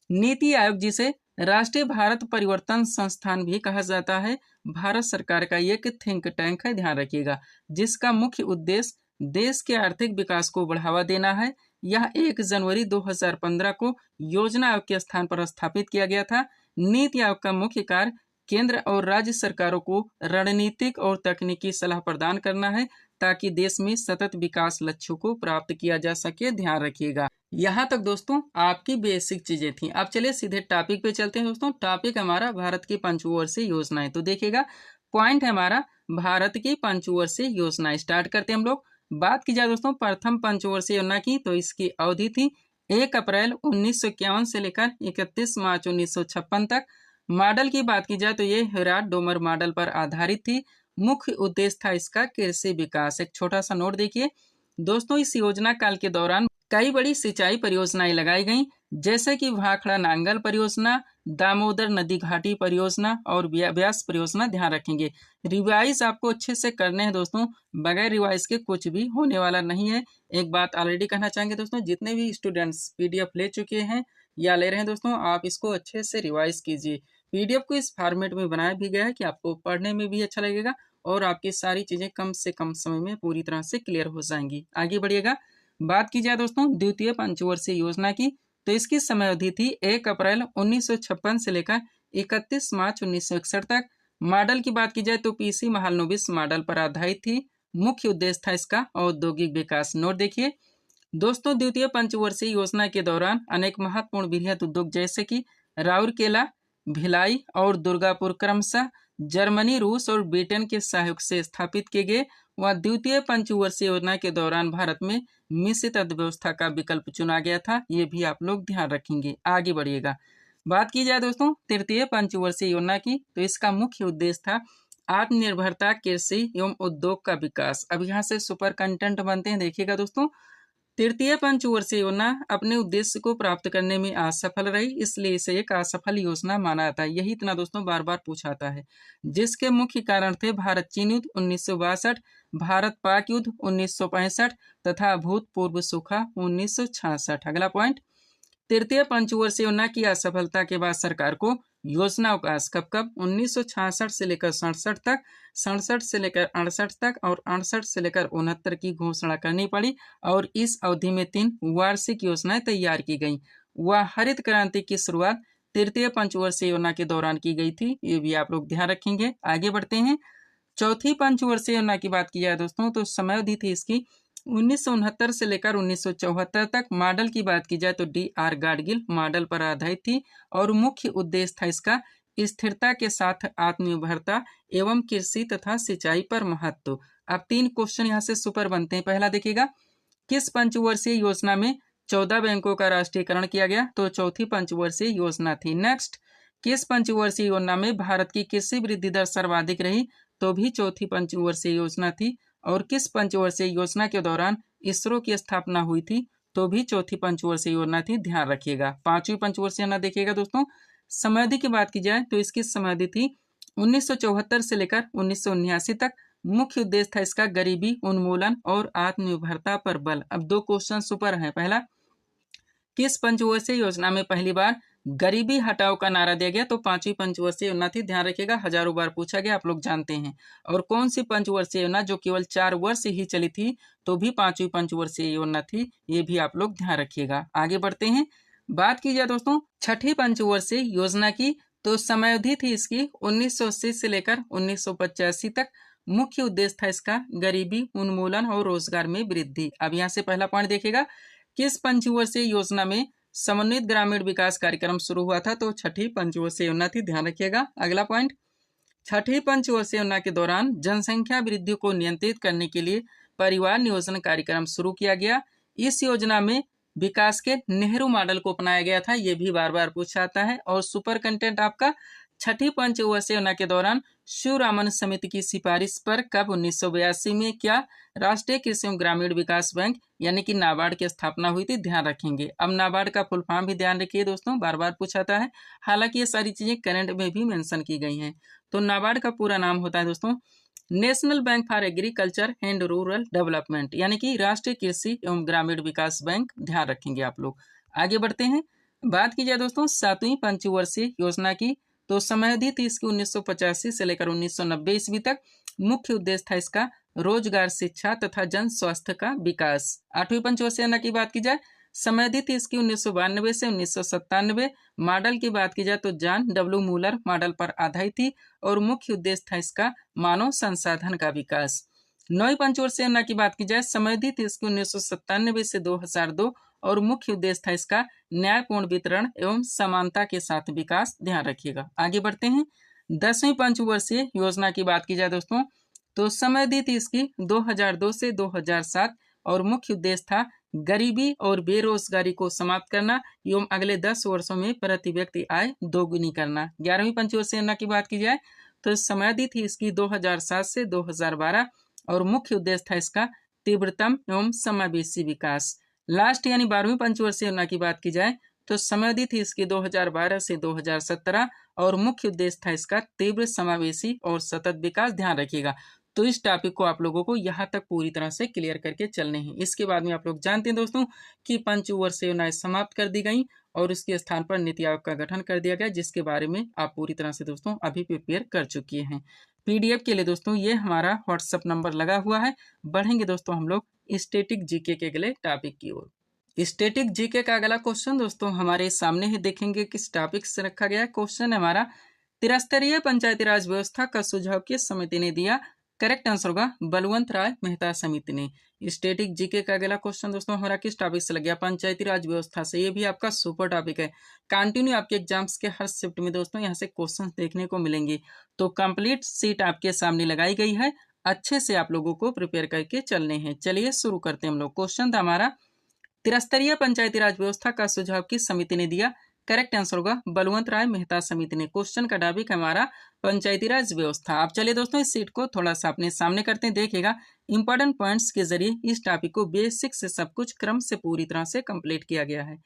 नीति आयोग जिसे राष्ट्रीय भारत परिवर्तन संस्थान भी कहा जाता है, भारत सरकार का एक थिंक टैंक है, ध्यान रखिएगा, जिसका मुख्य उद्देश्य देश के आर्थिक विकास को बढ़ावा देना है। यह 1 जनवरी 2015 को योजना आयोग के स्थान पर स्थापित किया गया था। नीति आयोग का मुख्य कार्य केंद्र और राज्य सरकारों को रणनीतिक और तकनीकी सलाह प्रदान करना है ताकि देश में सतत विकास लक्ष्यों को प्राप्त किया जा सके, ध्यान रखिएगा। यहाँ तक दोस्तों आपकी बेसिक चीजें थी। अब चलिए सीधे टॉपिक पे चलते हैं दोस्तों। टॉपिक हमारा भारत की पंचवर्षीय योजनाएं। तो देखिएगा पॉइंट है हमारा भारत की पंचवर्षीय योजना। स्टार्ट करते हैं हम लोग। बात की जाए दोस्तों प्रथम पंचवर्षीय योजना की तो इसकी अवधि थी 1 अप्रैल 1951 से लेकर 31 मार्च 1956 तक। मॉडल की बात की जाए तो ये हेराल्ड डोमर मॉडल पर आधारित थी। मुख्य उद्देश्य था इसका कृषि विकास। एक छोटा सा नोट देखिए दोस्तों, इस योजना काल के दौरान कई बड़ी सिंचाई परियोजनाएं लगाई गईं, जैसे कि भाखड़ा नांगल परियोजना, दामोदर नदी घाटी परियोजना और व्यास परियोजना। ध्यान रखेंगे रिवाइज आपको अच्छे से करने हैं दोस्तों, बगैर रिवाइज के कुछ भी होने वाला नहीं है। एक बात ऑलरेडी कहना चाहेंगे दोस्तों, जितने भी स्टूडेंट्स पीडीएफ ले चुके हैं या ले रहे हैं दोस्तों, आप इसको अच्छे से रिवाइज कीजिए। पीडीएफ को इस फॉर्मेट में बनाया भी गया है कि आपको पढ़ने में भी अच्छा लगेगा और आपकी सारी चीजें कम से कम समय में पूरी तरह से क्लियर हो जाएंगी। आगे बढ़िएगा। बात की जाए दोस्तों द्वितीय पंचवर्षीय योजना की तो इसकी समय अवधि थी 1 अप्रैल 1956 से लेकर 31 मार्च 1961 तक। मॉडल की बात की जाए तो पीसी महालनोबिस मॉडल पर आधारित थी। मुख्य उद्देश्य था इसका औद्योगिक विकास। नोट देखिए दोस्तों, द्वितीय पंचवर्षीय योजना के दौरान अनेक महत्वपूर्ण वृहद उद्योग जैसे कि राउरकेला, भिलाई और दुर्गापुर क्रमशः जर्मनी, रूस और ब्रिटेन के सहयोग से स्थापित किए गए। वह द्वितीय पंचवर्षीय योजना के दौरान भारत में मिश्रित अर्थव्यवस्था का विकल्प चुना गया था, ये भी आप लोग ध्यान रखेंगे। आगे बढ़िएगा। बात की जाए दोस्तों तृतीय पंचवर्षीय योजना की तो इसका मुख्य उद्देश्य था आत्मनिर्भरता, कृषि एवं उद्योग का विकास। अब यहाँ से सुपर कंटेंट बनते हैं, देखिएगा दोस्तों। तृतीय पंचवर्षीय योजना अपने उद्देश्य को प्राप्त करने में असफल रही, इसलिए इसे एक असफल योजना माना जाता है। यही इतना दोस्तों बार बार पूछाता है। जिसके मुख्य कारण थे भारत चीन युद्ध 1962, भारत पाक युद्ध 1965 तथा भूतपूर्व सूखा 1966। अगला पॉइंट, तृतीय पंचवर्षीय योजना की असफलता के बाद सरकार को योजना अवकाश कब 1966 से लेकर 67 तक, 67 से लेकर 68 तक और 68 से लेकर 69 की घोषणा करनी पड़ी। और इस अवधि में 3 वार्षिक योजनाएं तैयार की गई। वह हरित क्रांति की शुरुआत तृतीय पंचवर्षीय योजना के दौरान की गई थी, ये भी आप लोग ध्यान रखेंगे। आगे बढ़ते हैं। चौथी पंचवर्षीय योजना की बात की जाए दोस्तों तो समय अवधि थी इसकी 1969 से लेकर 1974 तक। मॉडल की बात की जाए तो डी.आर. गाडगिल मॉडल पर आधारित थी और मुख्य उद्देश्य था इसका स्थिरता के साथ आत्मनिर्भरता एवं कृषि तथा सिंचाई पर महत्व। अब 3 क्वेश्चन यहाँ से सुपर बनते हैं। पहला देखिएगा, किस पंचवर्षीय योजना में 14 बैंकों का राष्ट्रीयकरण किया गया? तो चौथी पंचवर्षीय योजना थी। नेक्स्ट, किस पंचवर्षीय योजना में भारत की कृषि वृद्धि दर सर्वाधिक रही? तो भी चौथी पंचवर्षीय योजना थी। और किस पंचवर्षीय योजना के दौरान इसरो की स्थापना हुई थी? तो भी चौथी पंचवर्षीय योजना थी, ध्यान रखिएगा। पांचवी पंचवर्षीय योजना देखिएगा दोस्तों, समयावधि की बात की जाए तो इसकी समयावधि थी 1974 से लेकर 1979 तक। मुख्य उद्देश्य था इसका गरीबी उन्मूलन और आत्मनिर्भरता पर बल। अब 2 क्वेश्चन सुपर हैं। पहला, किस पंचवर्षीय योजना में पहली बार गरीबी हटाओ का नारा दिया गया? तो पांचवी पंचवर्षीय योजना थी, ध्यान रखिएगा, हजारों बार पूछा गया, आप लोग जानते हैं। और कौन सी पंचवर्षीय योजना जो केवल 4 वर्ष ही चली थी? तो भी पांचवी पंचवर्षीय योजना थी, ये भी आप लोग ध्यान रखिएगा। आगे बढ़ते हैं। बात की जाए दोस्तों छठी पंचवर्षीय योजना की तो समयावधि थी इसकी 1980 से लेकर 1985 तक। मुख्य उद्देश्य था इसका गरीबी उन्मूलन और रोजगार में वृद्धि। अब यहाँ से पहला पॉइंट देखिएगा, किस पंचवर्षीय योजना में समन्वित ग्रामीण विकास कार्यक्रम शुरू हुआ था? तो छठी पंचवर्षीय योजना थी, ध्यान रखिएगा। अगला पॉइंट, छठी पंचवर्षीय योजना के दौरान जनसंख्या वृद्धि को नियंत्रित करने के लिए परिवार नियोजन कार्यक्रम शुरू किया गया। इस योजना में विकास के नेहरू मॉडल को अपनाया गया था, ये भी बार बार पूछा जाता है। और सुपर कंटेंट आपका, छठी पंचवर्षीय योजना के दौरान शिवरामन समिति की सिफारिश पर कब 1982 में क्या राष्ट्रीय कृषि एवं ग्रामीण विकास बैंक यानी कि नाबार्ड की स्थापना हुई थी? ध्यान रखेंगे। अब नाबार्ड का फुल फॉर्म भी ध्यान रखिए दोस्तों, बार बार पूछाता है, हालांकि ये सारी चीजें करंट में भी मेंशन की गई हैं। तो नाबार्ड का पूरा नाम होता है दोस्तों national bank for agriculture and rural development, यानी कि राष्ट्रीय कृषि एवं ग्रामीण विकास बैंक। ध्यान रखेंगे आप लोग। आगे बढ़ते हैं। बात की जाए दोस्तों 7वीं पंचवर्षीय योजना की, तो समयावधि थी इसकी 1985 से लेकर 1990 ईस्वी तक। मुख्य उद्देश्य था इसका रोजगार, शिक्षा तथा जन स्वास्थ्य का विकास। 8वीं पंचवर्षीय योजना की बात की जाए, समयावधि थी इसकी 1992 से 1997। मॉडल की बात की जाए तो जॉन डब्ल्यू मूलर मॉडल पर आधारित थी और मुख्य उद्देश्य था इसका मानव संसाधन का विकास। 9वीं पंचवर्षीय योजना की बात की जाए, समयावधि थी इसकी 1997 से 2002 और मुख्य उद्देश्य था इसका न्यायपूर्ण वितरण एवं समानता के साथ विकास। ध्यान रखिएगा। आगे बढ़ते हैं। 10वीं पंचवर्षीय योजना की बात की जाए दोस्तों, तो समयावधि थी इसकी 2002 से 2007 और मुख्य उद्देश्य था गरीबी और बेरोजगारी को समाप्त करना एवं अगले 10 वर्षों में प्रति व्यक्ति आय दोगुनी करना। 11वीं पंचवर्षीय योजना की बात की जाए तो समयावधि थी इसकी 2007 से 2012 और मुख्य उद्देश्य था इसका तीव्रतम एवं समावेशी विकास। लास्ट यानी 12वीं पंचवर्षीय योजना की बात की जाए तो समयावधि थी इसकी 2012 से 2017 और मुख्य उद्देश्य था इसका तीव्र समावेशी और सतत विकास। ध्यान रखिएगा। तो इस टॉपिक को आप लोगों को यहाँ तक पूरी तरह से क्लियर करके चलने हैं। इसके बाद में आप लोग जानते हैं दोस्तों कि पंचवर्षीय योजनाएं समाप्त कर दी गई और उसके स्थान पर नीति आयोग का गठन कर दिया गया, जिसके बारे में आप पूरी तरह से दोस्तों अभी प्रिपेयर कर चुके हैं। पीडीएफ के लिए दोस्तों ये हमारा व्हाट्सएप नंबर लगा हुआ है। बढ़ेंगे दोस्तों हम लोग स्टैटिक जीके के अगले टॉपिक की ओर। स्टैटिक जीके का अगला क्वेश्चन दोस्तों हमारे सामने है, देखेंगे किस टॉपिक से रखा गया है। क्वेश्चन है हमारा, त्रिस्तरीय पंचायती राज व्यवस्था का सुझाव किस समिति ने दिया? करेक्ट आंसर होगा बलवंत राय मेहता समिति ने। स्टैटिक जीके का अगला क्वेश्चन दोस्तों हमारा किस टॉपिक से लग गया? पंचायती राज व्यवस्था से। ये भी आपका सुपर टॉपिक है। कंटिन्यू आपके एग्जाम्स के हर शिफ्ट में दोस्तों यहाँ से क्वेश्चन देखने को मिलेंगे। तो कंप्लीट सीट आपके सामने लगाई गई है, अच्छे से आप लोगों को प्रिपेयर करके चलने हैं। चलिए शुरू करते हैं हम लोग। क्वेश्चन था हमारा, त्रिस्तरीय पंचायती राज व्यवस्था का सुझाव किस समिति ने दिया? करेक्ट आंसर होगा बलवंत राय मेहता समिति ने। क्वेश्चन का टॉपिक हमारा पंचायती राज व्यवस्था। आप चलिए दोस्तों इस सीट को थोड़ा सा अपने सामने करते हैं। देखिएगा इंपॉर्टेंट पॉइंट्स के जरिए इस टॉपिक को बेसिक से सब कुछ क्रम से पूरी तरह से कंप्लीट किया गया है।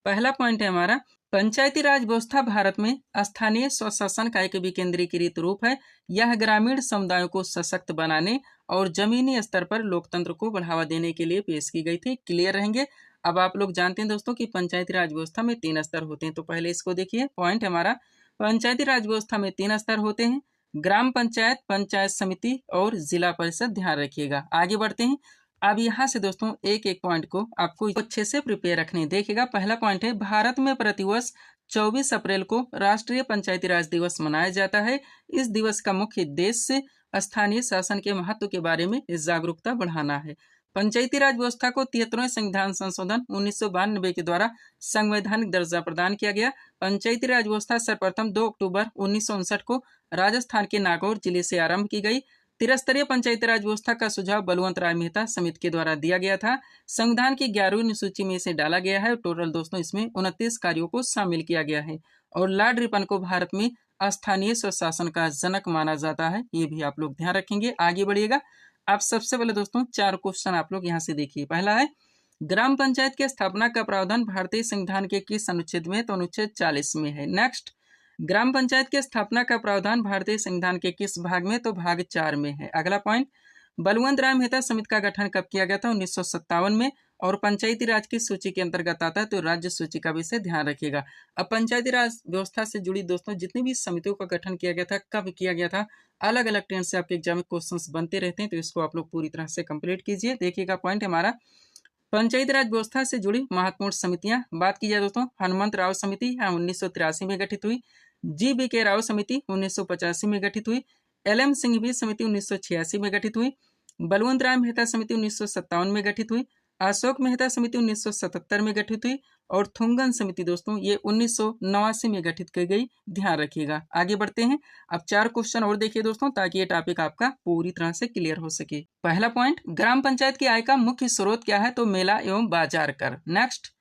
पहला पॉइंट है हमारा, पंचायती राज व्यवस्था भारत में स्थानीय स्वशासन का एक विकेंद्रीकृत रूप है। यह ग्रामीण समुदायों को सशक्त बनाने और जमीनी स्तर पर लोकतंत्र को बढ़ावा देने के लिए पेश की गई थी। क्लियर रहेंगे। अब आप लोग जानते हैं दोस्तों कि पंचायती राज व्यवस्था में 3 स्तर होते हैं। तो पहले इसको देखिए। पॉइंट हमारा, पंचायती राज व्यवस्था में 3 स्तर होते हैं, ग्राम पंचायत, पंचायत समिति और जिला परिषद। ध्यान रखिएगा। आगे बढ़ते हैं। अब यहाँ से दोस्तों एक एक पॉइंट को आपको अच्छे से प्रिपेयर रखने। देखिएगा पहला पॉइंट है, भारत में प्रतिवर्ष 24 अप्रैल को राष्ट्रीय पंचायती राज दिवस मनाया जाता है। इस दिवस का मुख्य उद्देश्य स्थानीय शासन के महत्व के बारे में जागरूकता बढ़ाना है। पंचायती राज व्यवस्था को 73वें संविधान संशोधन 1992 के द्वारा संवैधानिक दर्जा प्रदान किया गया। पंचायती राज व्यवस्था सर्वप्रथम 2 अक्टूबर 1959 को राजस्थान के नागौर जिले से आरंभ की गई। त्रिस्तरीय पंचायती राज व्यवस्था का सुझाव बलवंत राय मेहता समिति के द्वारा दिया गया था। संविधान की 11वीं सूची में इसे डाला गया है। टोटल दोस्तों इसमें 29 कार्यों को शामिल किया गया है और लॉर्ड रिपन को भारत में स्थानीय स्वशासन का जनक माना जाता है। ये भी आप लोग ध्यान रखेंगे। आगे बढ़िएगा। आप सबसे पहले दोस्तों 4 क्वेश्चन आप लोग यहाँ से देखिए। पहला है, ग्राम पंचायत की स्थापना का प्रावधान भारतीय संविधान के किस अनुच्छेद में? तो अनुच्छेद 40 में है। नेक्स्ट, ग्राम पंचायत की स्थापना का प्रावधान भारतीय संविधान के किस भाग में? तो भाग 4 में है। अगला पॉइंट, बलवंत राय मेहता समिति का गठन कब किया गया था? 1957 में और पंचायती राज की सूची के अंतर्गत आता है तो राज्य सूची का भी से ध्यान रखिएगा। अब पंचायती राज व्यवस्था से जुड़ी दोस्तों जितनी भी समितियों का गठन किया गया था, कब किया गया था, अलग अलग ट्रेंड से आपके एग्जाम में क्वेश्चंस बनते रहते हैं, तो इसको आप लोग पूरी तरह से कंप्लीट कीजिए। देखिएगा पॉइंट हमारा, पंचायती राज व्यवस्था से जुड़ी महत्वपूर्ण समितियां। बात की जाए दोस्तों, हनुमंत राव समिति 1983 में गठित हुई। GBK राव समिति 1985 में गठित हुई। LM सिंघवी समिति 1986 में गठित हुई। बलवंत राय मेहता समिति 1957 में गठित हुई। अशोक मेहता समिति 1977 में गठित हुई और थुंगन समिति दोस्तों ये 1989 में गठित की गई। ध्यान रखिएगा। आगे बढ़ते हैं। अब 4 क्वेश्चन और देखिए दोस्तों ताकि ये टॉपिक आपका पूरी तरह से क्लियर हो सके। पहला पॉइंट, ग्राम पंचायत की आय का मुख्य स्रोत क्या है? तो मेला एवं बाजार कर। नेक्स्ट,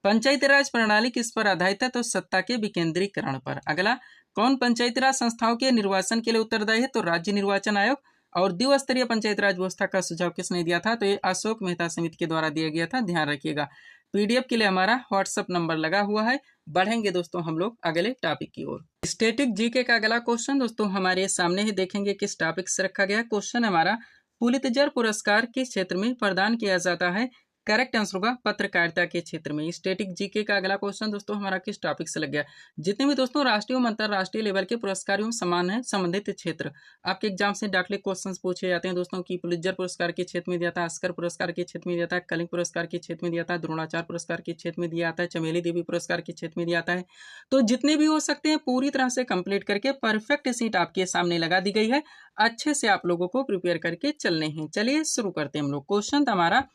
पंचायती राज प्रणाली किस पर आधारित है? तो सत्ता के विकेंद्रीकरण पर। अगला, कौन पंचायती राज संस्थाओं के निर्वाचन के लिए उत्तरदायी है? तो राज्य निर्वाचन आयोग। और द्विस्तरीय पंचायत राज व्यवस्था का सुझाव किसने दिया था? तो ये अशोक मेहता समिति के द्वारा दिया गया था, ध्यान रखिएगा। पीडीएफ के लिए हमारा व्हाट्सएप नंबर लगा हुआ है। बढ़ेंगे दोस्तों हम लोग अगले टॉपिक की ओर। स्टैटिक जीके का अगला क्वेश्चन दोस्तों हमारे सामने ही देखेंगे किस टॉपिक से रखा गया। क्वेश्चन हमारा, पुलित्जर पुरस्कार किस क्षेत्र में प्रदान किया जाता है? करेक्ट आंसर होगा पत्रकारिता के क्षेत्र में। स्टैटिक जीके का अगला क्वेश्चन दोस्तों हमारा किस टॉपिक से लग गया। जितने भी दोस्तों राष्ट्रीय एवं अंतरराष्ट्रीय लेवल के पुरस्कार एवं सम्मान है संबंधित क्षेत्र, आपके एग्जाम से डायरेक्टली क्वेश्चन पूछे जाते हैं दोस्तों कि पुलित्जर पुरस्कार के क्षेत्र में दिया था, ऑस्कर पुरस्कार के क्षेत्र में दिया था, कलिंग पुरस्कार के क्षेत्र में दिया था, द्रोणाचार्य पुरस्कार के क्षेत्र में दिया आता है, चमेली देवी पुरस्कार के क्षेत्र में दिया आता है। तो जितने भी हो सकते हैं पूरी तरह से कंप्लीट करके परफेक्ट सीट आपके सामने लगा दी गई है। अच्छे से आप लोगों को प्रिपेयर करके चलने हैं। चलिए शुरू करते हैं हम लोग। क्वेश्चन हमारा,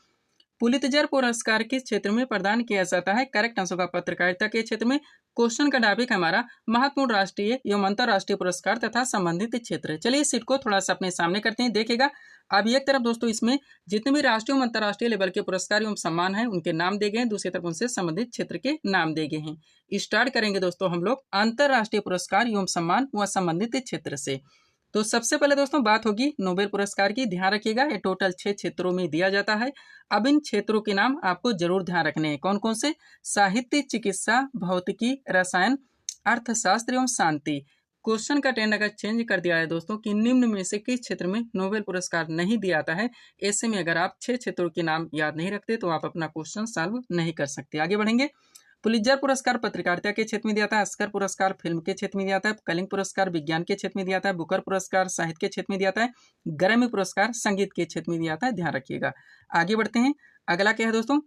पुलित्जर पुरस्कार किस क्षेत्र में प्रदान किया जाता है? करेक्ट आंसर होगा पत्रकारिता के क्षेत्र में। क्वेश्चन का टॉपिक हमारा महत्वपूर्ण राष्ट्रीय एवं अंतरराष्ट्रीय पुरस्कार तथा संबंधित क्षेत्र। चलिए इस सीट को थोड़ा सा अपने सामने करते हैं। देखिएगा अब एक तरफ दोस्तों इसमें जितने भी राष्ट्रीय एवं अंतरराष्ट्रीय लेवल के पुरस्कार एवं सम्मान है उनके नाम दिए गए हैं, दूसरी तरफ उनसे संबंधित क्षेत्र के नाम दिए गए हैं। स्टार्ट करेंगे दोस्तों हम लोग अंतरराष्ट्रीय पुरस्कार एवं सम्मान व संबंधित क्षेत्र से। तो सबसे पहले दोस्तों बात होगी नोबेल पुरस्कार की। ध्यान रखिएगा ये टोटल 6 क्षेत्रों में दिया जाता है। अब इन क्षेत्रों के नाम आपको जरूर ध्यान रखने हैं। कौन कौन से? साहित्य, चिकित्सा, भौतिकी, रसायन, अर्थशास्त्र एवं शांति। क्वेश्चन का ट्रेंड अगर चेंज कर दिया है दोस्तों कि निम्न में से किस क्षेत्र में नोबेल पुरस्कार नहीं दिया जाता है, ऐसे में अगर आप 6 क्षेत्रों के नाम याद नहीं रखते तो आप अपना क्वेश्चन सॉल्व नहीं कर सकते। आगे बढ़ेंगे। पुलित्जर पुरस्कार पत्रकारिता के क्षेत्र में दिया था, ऑस्कर पुरस्कार फिल्म के क्षेत्र में दिया था, कलिंग पुरस्कार विज्ञान के क्षेत्र में दिया था, बुकर पुरस्कार साहित्य के क्षेत्र में दिया था, ग्रैमी पुरस्कार संगीत के क्षेत्र में दिया था। ध्यान रखिएगा। आगे बढ़ते हैं। अगला क्या है दोस्तों?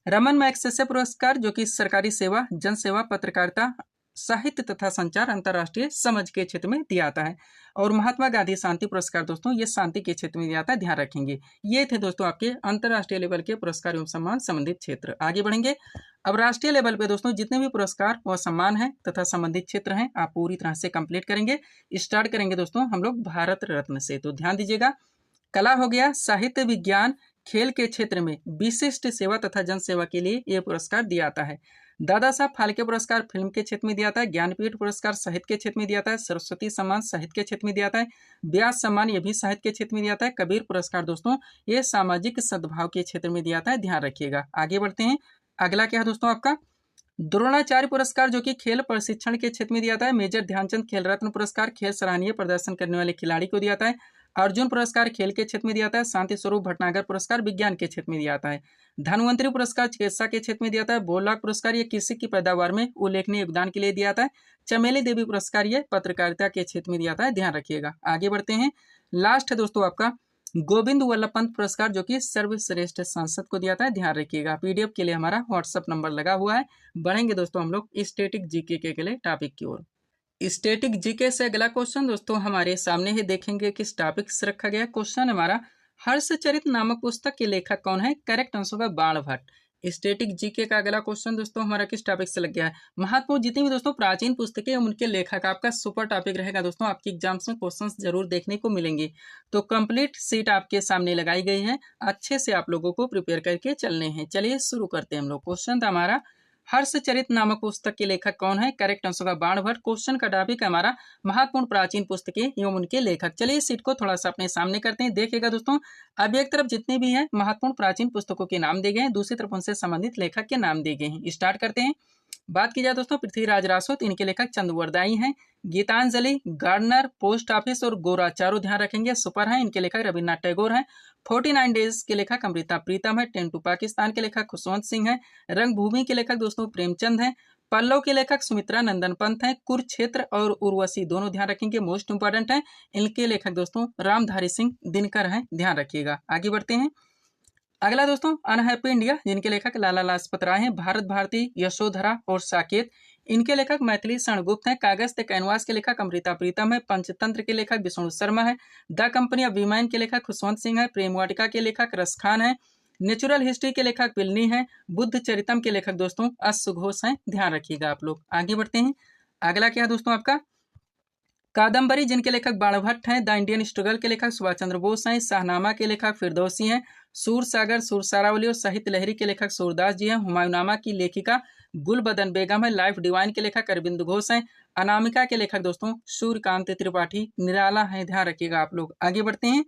रमन मैग्सेसे पुरस्कार जो कि सरकारी सेवा, जन सेवा, पत्रकारिता, साहित्य तथा संचार, अंतरराष्ट्रीय समझ के क्षेत्र में दिया आता है। और महात्मा गांधी शांति पुरस्कार दोस्तों ये शांति के क्षेत्र में दिया आता है। ध्यान रखेंगे। ये थे दोस्तों आपके अंतरराष्ट्रीय लेवल के पुरस्कार एवं सम्मान संबंधित क्षेत्र। आगे बढ़ेंगे। अब राष्ट्रीय लेवल पे दोस्तों जितने भी पुरस्कार व सम्मान है तथा संबंधित क्षेत्र हैं आप पूरी तरह से कंप्लीट करेंगे। स्टार्ट करेंगे दोस्तों हम लोग भारत रत्न से। तो ध्यान दीजिएगा, कला हो गया, साहित्य, विज्ञान, खेल के क्षेत्र में विशिष्ट सेवा तथा जन सेवा के लिए यह पुरस्कार दिया आता है। दादा साहब फाल्के पुरस्कार फिल्म के क्षेत्र में दिया था, ज्ञानपीठ पुरस्कार साहित्य के क्षेत्र में दिया था, सरस्वती सम्मान साहित्य के क्षेत्र में दिया था, व्यास सम्मान ये भी साहित्य के क्षेत्र में दिया था, कबीर पुरस्कार दोस्तों ये सामाजिक सद्भाव के क्षेत्र में दिया था। ध्यान रखिएगा। आगे बढ़ते हैं। अगला क्या है दोस्तों आपका? द्रोणाचार्य पुरस्कार जो कि खेल प्रशिक्षण के क्षेत्र में दिया था है। मेजर ध्यानचंद खेल रत्न पुरस्कार खेल सराहनीय प्रदर्शन करने वाले खिलाड़ी को दिया था है। अर्जुन पुरस्कार खेल के क्षेत्र में दिया था है। शांति स्वरूप भटनागर पुरस्कार विज्ञान के क्षेत्र में दिया जाता है। धन्वंतरी पुरस्कार चिकित्सा के क्षेत्र में दिया था है। बोलाक पुरस्कार ये कृषि की पैदावार में उल्लेखनीय योगदान के लिए दिया था है। चमेली देवी पुरस्कार ये पत्रकारिता के क्षेत्र में दिया था है। ध्यान रखिएगा। आगे बढ़ते हैं। लास्ट है दोस्तों आपका गोविंद वल्लभ पंत पुरस्कार जो कि सर्वश्रेष्ठ सांसद को दिया था। ध्यान रखिएगा। पीडीएफ के लिए हमारा व्हाट्सएप नंबर लगा हुआ है। बढ़ेंगे दोस्तों हम लोग स्टैटिक जीके के अगले टॉपिक की ओर। स्टैटिक जीके से अगला क्वेश्चन दोस्तों हमारे सामने ही देखेंगे किस टॉपिक से रखा गया। क्वेश्चन हमारा, हर्षचरित नामक पुस्तक के लेखक कौन है? करेक्ट आंसर होगा बाणभट्ट। स्टैटिक जीके का अगला क्वेश्चन दोस्तों हमारा किस टॉपिक से लग गया है? महत्वपूर्ण जितनी भी दोस्तों प्राचीन पुस्तकें उनके लेखक आपका सुपर टॉपिक रहेगा दोस्तों। आपकी एग्जाम्स में क्वेश्चंस जरूर देखने को मिलेंगे। तो कंप्लीट सीट आपके सामने लगाई गई है। अच्छे से आप लोगों को प्रिपेयर करके चलने हैं। चलिए शुरू करते हैं हम लोग। क्वेश्चन था हमारा, हर्षचरित नामक पुस्तक के लेखक कौन है? करेक्ट आंसर होगा बाणभट्ट। क्वेश्चन का टॉपिक हमारा महत्वपूर्ण प्राचीन पुस्तकें एवं उनके लेखक। चलिए इस सीट को थोड़ा सा अपने सामने करते हैं। देखिएगा दोस्तों अब एक तरफ जितने भी हैं महत्वपूर्ण प्राचीन पुस्तकों के नाम दिए गए हैं, दूसरी तरफ उनसे संबंधित लेखक के नाम दिए गए हैं। स्टार्ट करते हैं। बात की जाए दोस्तों पृथ्वीराज रासोत, इनके लेखक चंद्रवरदायी हैं। गीतांजलि, गार्डनर, पोस्ट ऑफिस और गोरा चारों ध्यान रखेंगे सुपर हैं। इनके लेखक रविन्द्रनाथ टैगोर हैं। 49 डेज के लेखक अमृता प्रीतम है। 10 टू पाकिस्तान के लेखक खुशवंत सिंह है। रंगभूमि के लेखक दोस्तों प्रेमचंद हैं। पल्लव के लेखक सुमित्रा नंदन पंत हैं। कुरुक्षेत्र और उर्वशी दोनों ध्यान रखेंगे, मोस्ट इंपॉर्टेंट है। इनके लेखक दोस्तों रामधारी सिंह दिनकर हैं। ध्यान रखिएगा। आगे बढ़ते हैं। अगला दोस्तों अनहैप्पी इंडिया, जिनके लेखक लाला लाजपत राय हैं। भारत भारती, यशोधरा और साकेत, इनके लेखक मैथिली शरणगुप्त हैं। कागज ते कैनवास के लेखक अमृता प्रीतम है। पंचतंत्र के लेखक विष्णु शर्मा है। द कंपनी ऑफ वीमेन के लेखक खुशवंत सिंह है। प्रेम वाटिका के लेखक रस खान है। नेचुरल हिस्ट्री के लेखक पिलनी है। बुद्ध चरितम के लेखक दोस्तों अश्व घोष हैं। ध्यान रखिएगा आप लोग। आगे बढ़ते हैं। अगला क्या है दोस्तों आपका कादम्बरी जिनके लेखक बाणभट्ट हैं। द इंडियन स्ट्रगल के लेखक सुभाष चंद्र बोस हैं। शाहनामा के लेखक फिरदौसी हैं। सूरसागर सुरसारावली और साहित्य लहरी के लेखक सूरदास जी हैं। हुमायूंनामा की लेखिका गुलबदन बेगम है। लाइफ डिवाइन के लेखक अरविंद घोष हैं। अनामिका के लेखक दोस्तों सूर्यकांत त्रिपाठी निराला है, ध्यान रखिएगा आप लोग। आगे बढ़ते हैं,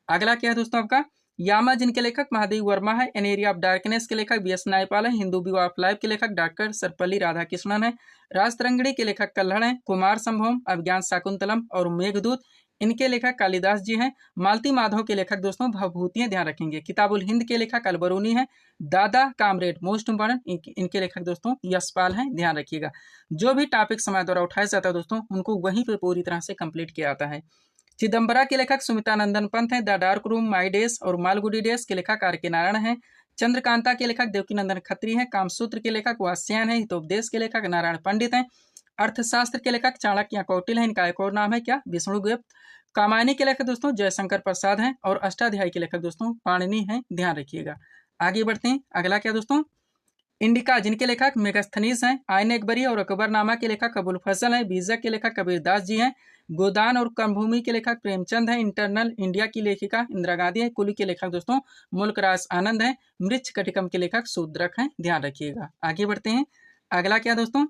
अगला क्या है दोस्तों आपका यामा जिनके लेखक महादेव वर्मा है। एन एरिया ऑफ डार्कनेस के लेखक बी एस नायपाल है। हिंदू व्यू ऑफ लाइफ के लेखक डॉक्टर सर्वपल्ली राधाकृष्णन है। राजतरंगिणी के लेखक कल्हड़ हैं। कुमार संभवम, अभिज्ञान शाकुंतलम और मेघदूत इनके लेखक कालिदास जी हैं। मालती माधव के लेखक दोस्तों भवभूतियां, ध्यान रखेंगे। किताबुल हिंद के लेखक अलबरूनी है। दादा कामरेड मोस्ट इंपॉर्टेंट इनके लेखक दोस्तों यशपाल हैं, ध्यान रखिएगा। जो भी टॉपिक समय द्वारा उठाया जाता है दोस्तों उनको वहीं पे पूरी तरह से कंप्लीट किया जाता है। चिदम्बरा के लेखक सुमितानंदन पंत हैं। The dark room, my days और मालगुडी डेज के लेखक आर के नारायण हैं। चंद्रकांता के लेखक देवकीनंदन खत्री हैं। कामसूत्र के लेखक वात्स्यायन हैं। हितोपदेश के लेखक नारायण पंडित हैं। अर्थशास्त्र के लेखक चाणक्य कौटिल्य हैं। इनका एक और नाम है क्या, विष्णुगुप्त। कामायनी के लेखक दोस्तों जयशंकर प्रसाद हैं और अष्टाध्यायी के लेखक दोस्तों पाणिनि हैं, ध्यान रखिएगा। आगे बढ़ते हैं, अगला क्या दोस्तों इंडिका जिनके लेखक मेगास्थनीज हैं। आईन अकबरी और अकबरनामा के लेखक अबुल फजल हैं। बीजक के लेखक कबीरदास जी हैं। गोदान और कर्मभूमि के लेखक प्रेमचंद हैं। इंटरनल इंडिया की लेखिका इंदिरा गांधी है। कुली के लेखक दोस्तों मुल्कराज आनंद हैं। मृच्छ कटिकम के लेखक शूद्रक हैं, ध्यान रखिएगा। आगे बढ़ते हैं, अगला क्या दोस्तों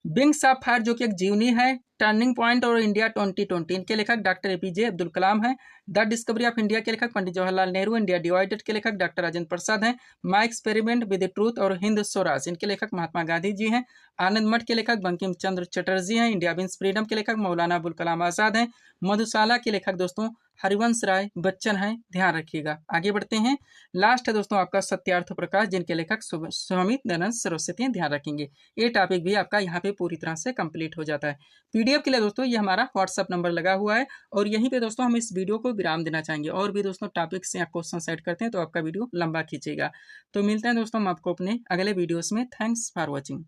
विंग्स ऑफ फायर जो कि एक जीवनी है। टर्निंग पॉइंट और इंडिया 2020 इनके लेखक डॉक्टर एपीजे अब्दुल कलाम है। द डिस्कवरी ऑफ इंडिया के लेखक पंडित जवाहरलाल नेहरू। इंडिया डिवाइडेड के लेखक डॉक्टर राजेंद्र प्रसाद हैं। My experiment with the truth और हिंद स्वराज इनके लेखक महात्मा गांधी जी हैं। आनंद मठ के लेखक बंकिम चंद्र चटर्जी हैं। इंडिया विंस फ्रीडम के लेखक मौलाना अबुल कलाम आजाद हैं। मधुशाला के लेखक दोस्तों हरिवंश राय बच्चन हैं, ध्यान रखिएगा। आगे बढ़ते हैं, लास्ट है दोस्तों आपका सत्यार्थ प्रकाश जिनके लेखक स्वामित दयानंद सरस्वती हैं, ध्यान रखेंगे। ये टॉपिक भी आपका यहाँ पे पूरी तरह से कंप्लीट हो जाता है। पीडीएफ के लिए दोस्तों ये हमारा व्हाट्सअप नंबर लगा हुआ है और यहीं पे दोस्तों हम इस वीडियो को विराम देना चाहेंगे। और भी दोस्तों टॉपिक्स या क्वेश्चन सेट करते हैं तो आपका वीडियो लंबा खींचेगा। तो मिलते हैं दोस्तों हम आपको अपने अगले वीडियोस में। Thanks for watching.